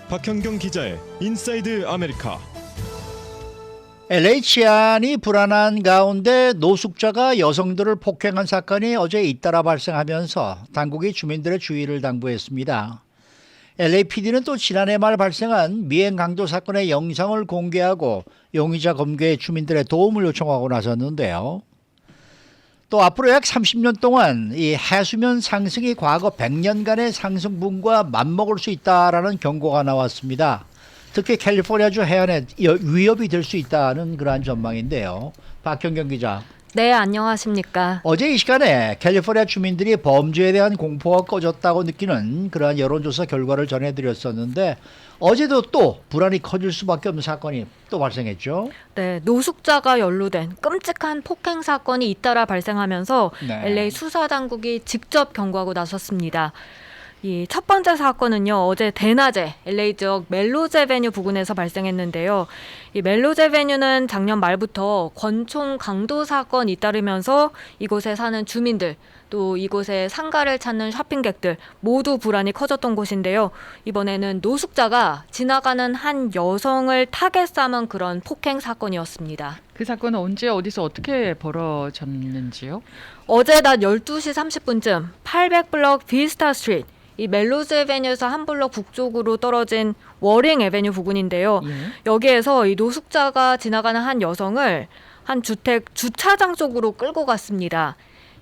박현경 기자의 인사이드 아메리카. LA 치안이 불안한 가운데 노숙자가 여성들을 폭행한 사건이 어제 잇따라 발생하면서 당국이 주민들의 주의를 당부했습니다. LAPD는 또 지난해 말 발생한 미행 강도 사건의 영상을 공개하고 용의자 검거에 주민들의 도움을 요청하고 나섰는데요. 또 앞으로 약 30년 동안 이 해수면 상승이 과거 100년간의 상승분과 맞먹을 수 있다라는 경고가 나왔습니다. 특히 캘리포니아주 해안에 위협이 될 수 있다는 그러한 전망인데요. 박현경 기자. 네, 안녕하십니까. 어제 이 시간에 캘리포니아 주민들이 범죄에 대한 공포가 꺼졌다고 느끼는 그러한 여론조사 결과를 전해드렸었는데 어제도 또 불안이 커질 수밖에 없는 사건이 또 발생했죠. 네, 노숙자가 연루된 끔찍한 폭행 사건이 잇따라 발생하면서 네. LA 수사당국이 직접 경고하고 나섰습니다. 이 첫 번째 사건은요, 어제 대낮에 LA 지역 멜로즈 애베뉴 부근에서 발생했는데요. 이 멜로즈 애베뉴는 작년 말부터 권총 강도 사건이 잇따르면서 이곳에 사는 주민들, 또 이곳에 상가를 찾는 쇼핑객들 모두 불안이 커졌던 곳인데요. 이번에는 노숙자가 지나가는 한 여성을 타겟 삼은 그런 폭행 사건이었습니다. 그 사건은 언제 어디서 어떻게 벌어졌는지요? 어제 낮 12시 30분쯤 800블럭 비스타 스트리트, 이 멜로즈 애베뉴에서 한 블럭 북쪽으로 떨어진 워링 애베뉴 부근인데요. 여기에서 이 노숙자가 지나가는 한 여성을 한 주택 주차장 쪽으로 끌고 갔습니다.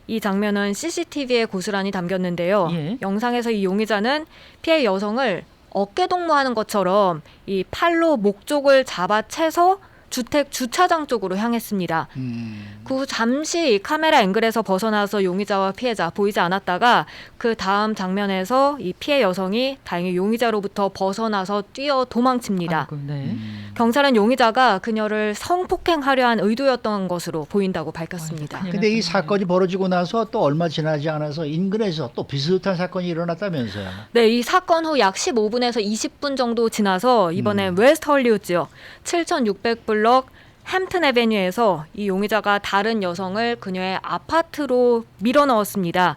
이 장면은 CCTV에 고스란히 담겼는데요. 영상에서 이 용의자는 피해 여성을 어깨 동무하는 것처럼 이 팔로 목 쪽을 잡아채서 주택 주차장 쪽으로 향했습니다. 그 후 잠시 카메라 앵글에서 벗어나서 용의자와 피해자 보이지 않았다가 그 다음 장면에서 이 피해 여성이 다행히 용의자로부터 벗어나서 뛰어 도망칩니다. 아이고, 네. 경찰은 용의자가 그녀를 성폭행하려 한 의도였던 것으로 보인다고 밝혔습니다. 아이고, 근데 이 사건이 벌어지고 나서 또 얼마 지나지 않아서 인근에서 또 비슷한 사건이 일어났다면서요. 네, 이 사건 후 약 15분에서 20분 정도 지나서 이번엔 웨스트 헐리우드 지역 7600블럭 햄튼 애베뉴에서 이 용의자가 다른 여성을 그녀의 아파트로 밀어 넣었습니다.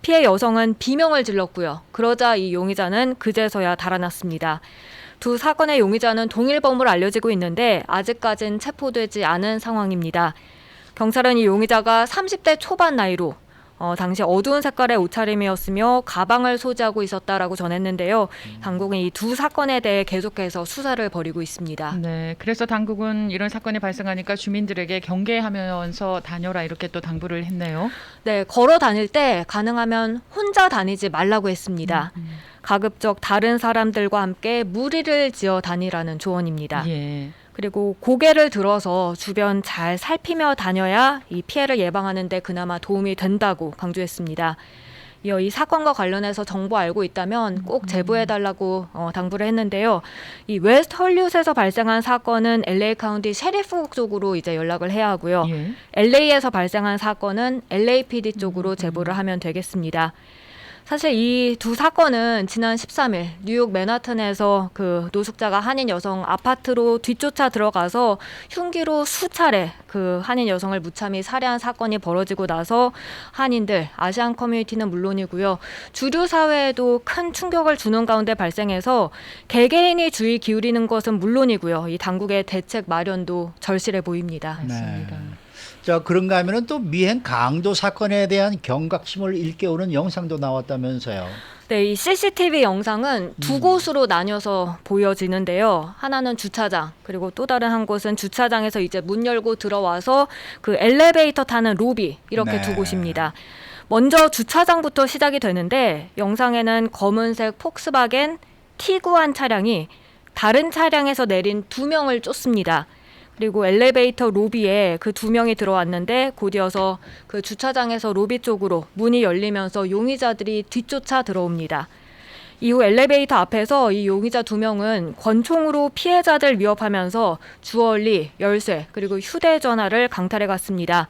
피해 여성은 비명을 질렀고요. 그러자 이 용의자는 그제서야 달아났습니다. 두 사건의 용의자는 동일범으로 알려지고 있는데 아직까진 체포되지 않은 상황입니다. 경찰은 이 용의자가 30대 초반 나이로 당시 어두운 색깔의 옷차림이었으며 가방을 소지하고 있었다라고 전했는데요. 당국은 이 두 사건에 대해 계속해서 수사를 벌이고 있습니다. 네, 그래서 당국은 이런 사건이 발생하니까 주민들에게 경계하면서 다녀라 이렇게 또 당부를 했네요. 네, 걸어 다닐 때 가능하면 혼자 다니지 말라고 했습니다. 가급적 다른 사람들과 함께 무리를 지어 다니라는 조언입니다. 예. 그리고 고개를 들어서 주변 잘 살피며 다녀야 이 피해를 예방하는 데 그나마 도움이 된다고 강조했습니다. 이어 이 사건과 관련해서 정보 알고 있다면 꼭 제보해달라고 당부를 했는데요. 이 웨스트 헐리우드에서 발생한 사건은 LA 카운티 셰리프 쪽으로 이제 연락을 해야 하고요. LA에서 발생한 사건은 LAPD 쪽으로 제보를 하면 되겠습니다. 사실 이 두 사건은 지난 13일 뉴욕 맨하튼에서 그 노숙자가 한인 여성 아파트로 뒤쫓아 들어가서 흉기로 수차례 그 한인 여성을 무참히 살해한 사건이 벌어지고 나서 한인들, 아시안 커뮤니티는 물론이고요. 주류 사회에도 큰 충격을 주는 가운데 발생해서 개개인이 주의 기울이는 것은 물론이고요. 이 당국의 대책 마련도 절실해 보입니다. 맞습니다. 자, 그런가 하면은 또 미행 강도 사건에 대한 경각심을 일깨우는 영상도 나왔다면서요. 네, 이 CCTV 영상은 두 곳으로 나뉘어서 보여지는데요. 하나는 주차장, 그리고 또 다른 한 곳은 주차장에서 이제 문 열고 들어와서 그 엘리베이터 타는 로비, 이렇게 두 곳입니다. 먼저 주차장부터 시작이 되는데 영상에는 검은색 폭스바겐 T9한 차량이 다른 차량에서 내린 두 명을 쫓습니다. 그리고 엘리베이터 로비에 그 두 명이 들어왔는데 곧이어서 그 주차장에서 로비 쪽으로 문이 열리면서 용의자들이 뒤쫓아 들어옵니다. 이후 엘리베이터 앞에서 이 용의자 두 명은 권총으로 피해자들 위협하면서 주얼리, 열쇠, 그리고 휴대전화를 강탈해 갔습니다.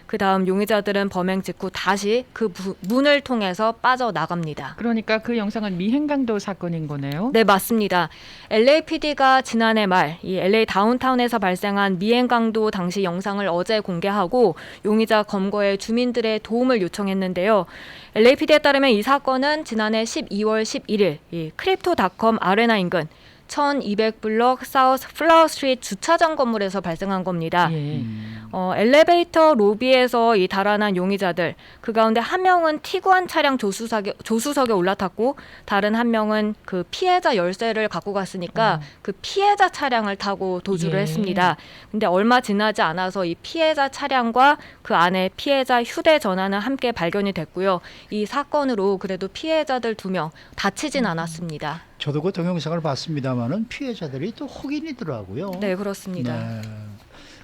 그다음 용의자들은 범행 직후 다시 그 문을 통해서 빠져나갑니다. 그러니까 그 영상은 미행강도 사건인 거네요. 네, 맞습니다. LAPD가 지난해 말 이 LA 다운타운에서 발생한 미행강도 당시 영상을 어제 공개하고 용의자 검거에 주민들의 도움을 요청했는데요. LAPD에 따르면 이 사건은 지난해 12월 11일 이 크립토닷컴 아레나 인근 1200블럭 사우스 플라워 스트리트 주차장 건물에서 발생한 겁니다. 예. 엘리베이터 로비에서 이 달아난 용의자들 그 가운데 한 명은 티구안 차량 조수석에 올라탔고 다른 한 명은 그 피해자 열쇠를 갖고 갔으니까 그 피해자 차량을 타고 도주를 예. 했습니다. 근데 얼마 지나지 않아서 이 피해자 차량과 그 안에 피해자 휴대전화는 함께 발견이 됐고요. 이 사건으로 그래도 피해자들 2명 다치진 않았습니다. 저도 그 동영상을 봤습니다만은 피해자들이 또 흑인이더라고요. 네, 그렇습니다. 네.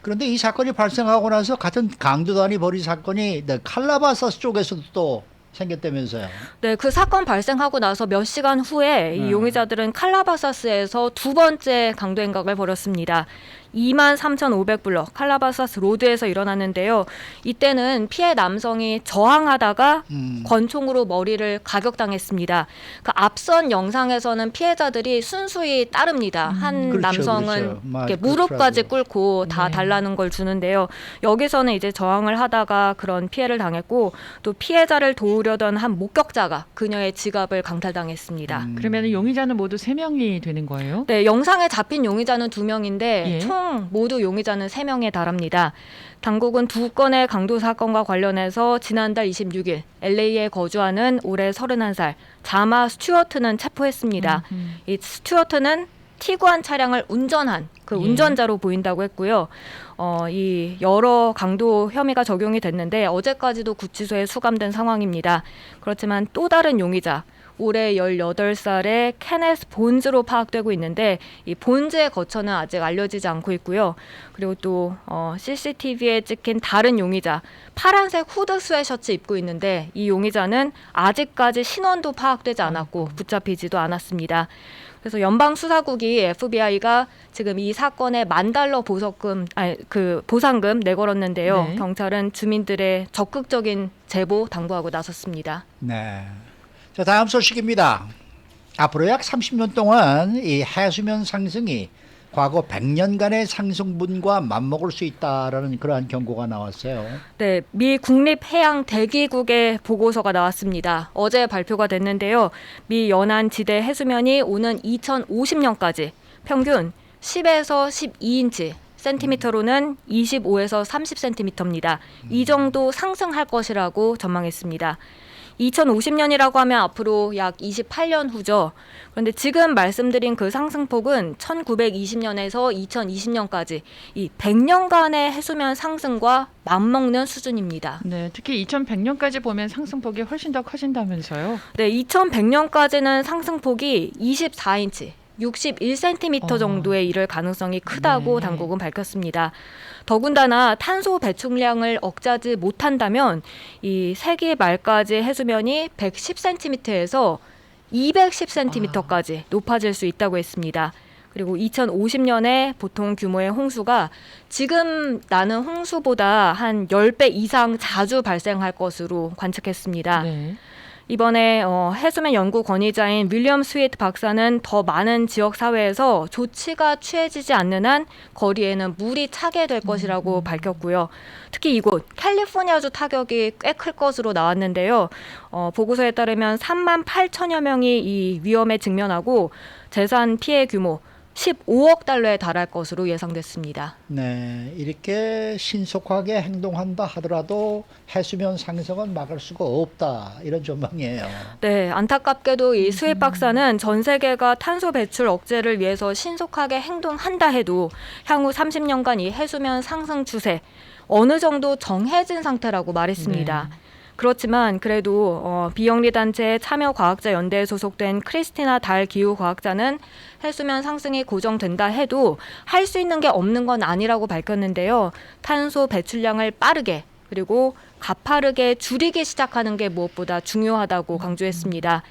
그런데 이 사건이 발생하고 나서 같은 강도단이 벌인 사건이 칼라바사스 쪽에서도 또 생겼다면서요. 네, 그 사건 발생하고 나서 몇 시간 후에 이 용의자들은 칼라바사스에서 두 번째 강도 행각을 벌였습니다. 23,500블럭 칼라바사스 로드에서 일어났는데요. 이때는 피해 남성이 저항하다가 권총으로 머리를 가격당했습니다. 그 앞선 영상에서는 피해자들이 순수히 따릅니다. 한 그렇죠, 남성은 그렇죠. 이렇게 무릎까지 그렇더라고요. 꿇고 다 달라는 걸 주는데요. 여기서는 이제 저항을 하다가 그런 피해를 당했고 또 피해자를 도우려던 한 목격자가 그녀의 지갑을 강탈당했습니다. 그러면 용의자는 모두 3명이 되는 거예요? 네, 영상에 잡힌 용의자는 2명인데 예. 총 모두 용의자는 3명에 달합니다. 당국은 2건의 강도 사건과 관련해서 지난달 26일 LA에 거주하는 올해 31살 자마 스튜어트는 체포했습니다. 이 스튜어트는 티구안 차량을 운전한 그 운전자로 보인다고 했고요. 이 여러 강도 혐의가 적용이 됐는데 어제까지도 구치소에 수감된 상황입니다. 그렇지만 또 다른 용의자 올해 18살의 케네스 본즈로 파악되고 있는데 이 본즈의 거처는 아직 알려지지 않고 있고요. 그리고 또 CCTV에 찍힌 다른 용의자 파란색 후드 스웨셔츠 입고 있는데 이 용의자는 아직까지 신원도 파악되지 않았고 붙잡히지도 않았습니다. 그래서 연방수사국이 FBI가 지금 이 사건에 $10,000 보상금 내걸었는데요. 네. 경찰은 주민들의 적극적인 제보 당부하고 나섰습니다. 네. 자, 다음 소식입니다. 앞으로 약 30년 동안 이 해수면 상승이 과거 100년간의 상승분과 맞먹을 수 있다라는 그러한 경고가 나왔어요. 네, 미 국립해양대기국의 보고서가 나왔습니다. 어제 발표가 됐는데요. 미 연안 지대 해수면이 오는 2050년까지 평균 10에서 12인치, 센티미터로는 25에서 30cm입니다. 이 정도 상승할 것이라고 전망했습니다. 2050년이라고 하면 앞으로 약 28년 후죠. 그런데 지금 말씀드린 그 상승폭은 1920년에서 2020년까지 이 100년간의 해수면 상승과 맞먹는 수준입니다. 네, 특히 2100년까지 보면 상승폭이 훨씬 더 커진다면서요? 네, 2100년까지는 상승폭이 24인치, 61cm 정도에 이를 가능성이 크다고 네. 당국은 밝혔습니다. 더군다나 탄소 배출량을 억제하지 못한다면 이 세기 말까지 해수면이 110cm에서 210cm까지 높아질 수 있다고 했습니다. 그리고 2050년에 보통 규모의 홍수가 지금 나는 홍수보다 한 10배 이상 자주 발생할 것으로 관측했습니다. 네. 이번에 해수면 연구 권위자인 윌리엄 스위트 박사는 더 많은 지역 사회에서 조치가 취해지지 않는 한 거리에는 물이 차게 될 것이라고 밝혔고요. 특히 이곳 캘리포니아주 타격이 꽤 클 것으로 나왔는데요. 보고서에 따르면 38,000여 명이 이 위험에 직면하고 재산 피해 규모 15억 달러에 달할 것으로 예상됐습니다. 네, 이렇게 신속하게 행동한다 하더라도 해수면 상승은 막을 수가 없다 이런 전망이에요. 네, 안타깝게도 이 스윗 박사는 전 세계가 탄소 배출 억제를 위해서 신속하게 행동한다 해도 향후 30년간 이 해수면 상승 추세 어느 정도 정해진 상태라고 말했습니다. 네. 그렇지만 그래도 비영리 단체 참여과학자 연대에 소속된 크리스티나 달 기후과학자는 해수면 상승이 고정된다 해도 할 수 있는 게 없는 건 아니라고 밝혔는데요. 탄소 배출량을 빠르게 그리고 가파르게 줄이기 시작하는 게 무엇보다 중요하다고 강조했습니다.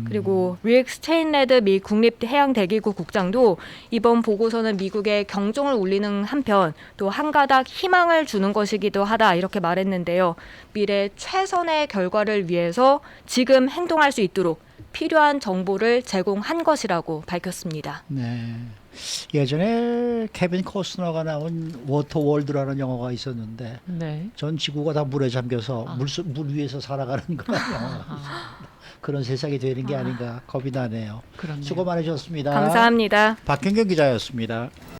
그리고 릭 스테인레드 미 국립해양대기구 국장도 이번 보고서는 미국의 경종을 울리는 한편 또 한 가닥 희망을 주는 것이기도 하다 이렇게 말했는데요. 미래 최선의 결과를 위해서 지금 행동할 수 있도록 필요한 정보를 제공한 것이라고 밝혔습니다. 네. 예전에 케빈 코스너가 나온 워터월드라는 영화가 있었는데 네. 전 지구가 다 물에 잠겨서 물 위에서 살아가는 그런 영화. 그런 세상이 되는 게 아닌가 겁이 나네요. 그렇네요. 수고 많으셨습니다. 감사합니다. 박현경 기자였습니다.